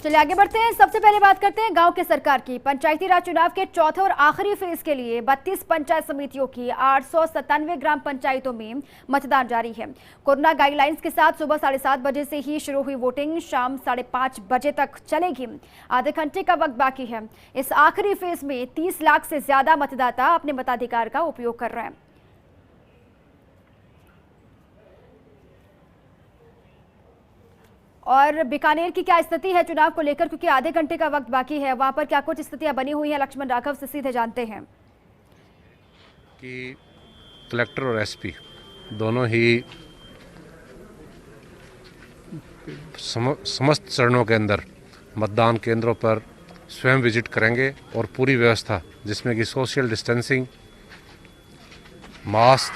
चलिए आगे बढ़ते हैं। सबसे पहले बात करते हैं गांव के सरकार की। पंचायती राज चुनाव के चौथे और आखिरी फेज के लिए 32 पंचायत समितियों की 897 ग्राम पंचायतों में मतदान जारी है। कोरोना गाइडलाइंस के साथ सुबह 7:30 बजे से ही शुरू हुई वोटिंग शाम 5:30 बजे तक चलेगी। आधे घंटे का वक्त बाकी है। इस आखिरी फेज में 30 लाख से ज्यादा मतदाता अपने मताधिकार का उपयोग कर रहे हैं। और बीकानेर की क्या स्थिति है चुनाव को लेकर, क्योंकि आधे घंटे का वक्त बाकी है, वहां पर क्या कुछ स्थितियां बनी हुई हैं? लक्ष्मण राघव से सीधे जानते हैं कि कलेक्टर और एसपी दोनों ही समस्त चरणों के अंदर मतदान केंद्रों पर स्वयं विजिट करेंगे और पूरी व्यवस्था जिसमें कि सोशल डिस्टेंसिंग, मास्क,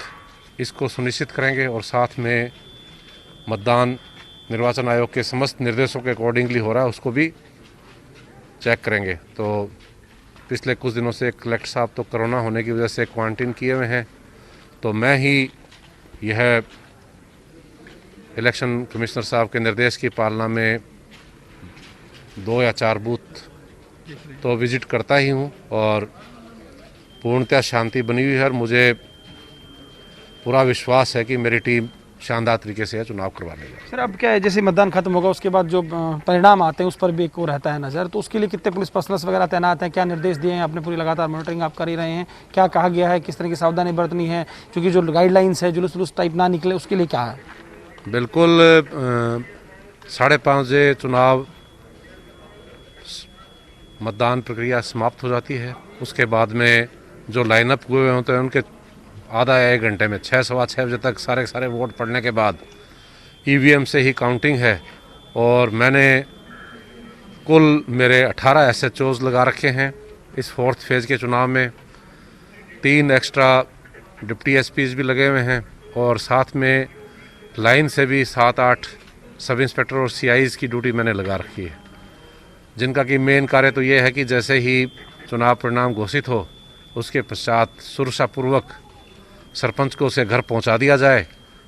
इसको सुनिश्चित करेंगे और साथ में मतदान निर्वाचन आयोग के समस्त निर्देशों के अकॉर्डिंगली हो रहा है उसको भी चेक करेंगे। तो पिछले कुछ दिनों से कलेक्टर साहब तो कोरोना होने की वजह से क्वारंटीन किए हुए हैं, तो मैं ही यह इलेक्शन कमिश्नर साहब के निर्देश की पालना में 2 या 4 बूथ तो विजिट करता ही हूँ और पूर्णतः शांति बनी हुई है और मुझे पूरा विश्वास है कि मेरी टीम शानदार तरीके से चुनाव करवा लेगा। सर अब क्या है, जैसे मतदान खत्म होगा उसके बाद जो परिणाम आते हैं उस पर भी एक वो रहता है नज़र, तो उसके लिए कितने पुलिस पर्सनल्स वगैरह तैनात हैं? क्या निर्देश दिए हैं आपने? पूरी लगातार मॉनिटरिंग आप कर ही रहे हैं, क्या कहा गया है, किस तरह की सावधानी बरतनी है, क्योंकि जो गाइडलाइंस है जुलूस वुलूस टाइप ना निकले उसके लिए क्या है? बिल्कुल 5:30 बजे चुनाव मतदान प्रक्रिया समाप्त हो जाती है। उसके बाद में जो लाइनअप हुए होते हैं उनके आधा या 1 घंटे में 6, सवा 6 बजे तक सारे वोट पड़ने के बाद ईवीएम से ही काउंटिंग है और मैंने कुल मेरे 18 SHOs लगा रखे हैं इस 4th फेज़ के चुनाव में। 3 एक्स्ट्रा डिप्टी एसपीज भी लगे हुए हैं और साथ में लाइन से भी 7-8 सब इंस्पेक्टर और CIs की ड्यूटी मैंने लगा रखी है, जिनका कि मेन कार्य तो ये है कि जैसे ही चुनाव परिणाम घोषित हो उसके पश्चात सुरक्षापूर्वक सरपंच को उसे घर पहुंचा दिया जाए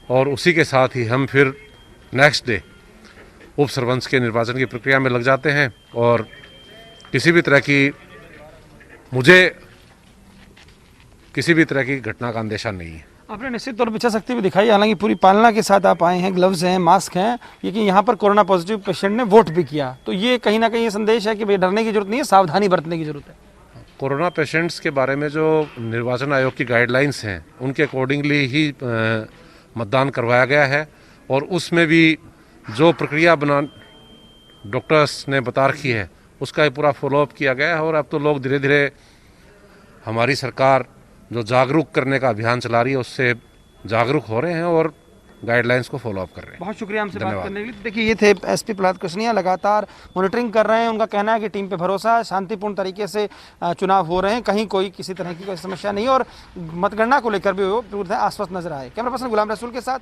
और उसी के साथ ही हम फिर नेक्स्ट डे उप सरपंच के निर्वाचन की प्रक्रिया में लग जाते हैं और किसी भी तरह की घटना का अंदेशा नहीं है। आपने निश्चित तौर पर इच्छाशक्ति भी दिखाई, हालांकि पूरी पालना के साथ आप आए हैं, ग्लव्स हैं, मास्क हैं, लेकिन यहाँ पर कोरोना पॉजिटिव पेशेंट ने वोट भी किया, तो ये कहीं ना कहीं ये संदेश है कि भाई डरने की जरूरत नहीं है, सावधानी बरतने की जरूरत है। कोरोना पेशेंट्स के बारे में जो निर्वाचन आयोग की गाइडलाइंस हैं उनके अकॉर्डिंगली ही मतदान करवाया गया है और उसमें भी जो प्रक्रिया डॉक्टर्स ने बता रखी है उसका ही पूरा फॉलोअप किया गया है और अब तो लोग धीरे धीरे हमारी सरकार जो जागरूक करने का अभियान चला रही है उससे जागरूक हो रहे हैं और गाइडलाइंस को फॉलो अप कर रहे हैं। बहुत शुक्रिया हमसे बात करने के लिए। देखिए ये थे एसपी प्रहलाद कृष्णिया, लगातार मॉनिटरिंग कर रहे हैं। उनका कहना है कि टीम पे भरोसा है, शांतिपूर्ण तरीके से चुनाव हो रहे हैं, कहीं कोई किसी तरह की कोई समस्या नहीं और मतगणना को लेकर भी वो पूरी आश्वस्त नजर आए। कैमरा पर्सन गुलाम रसूल के साथ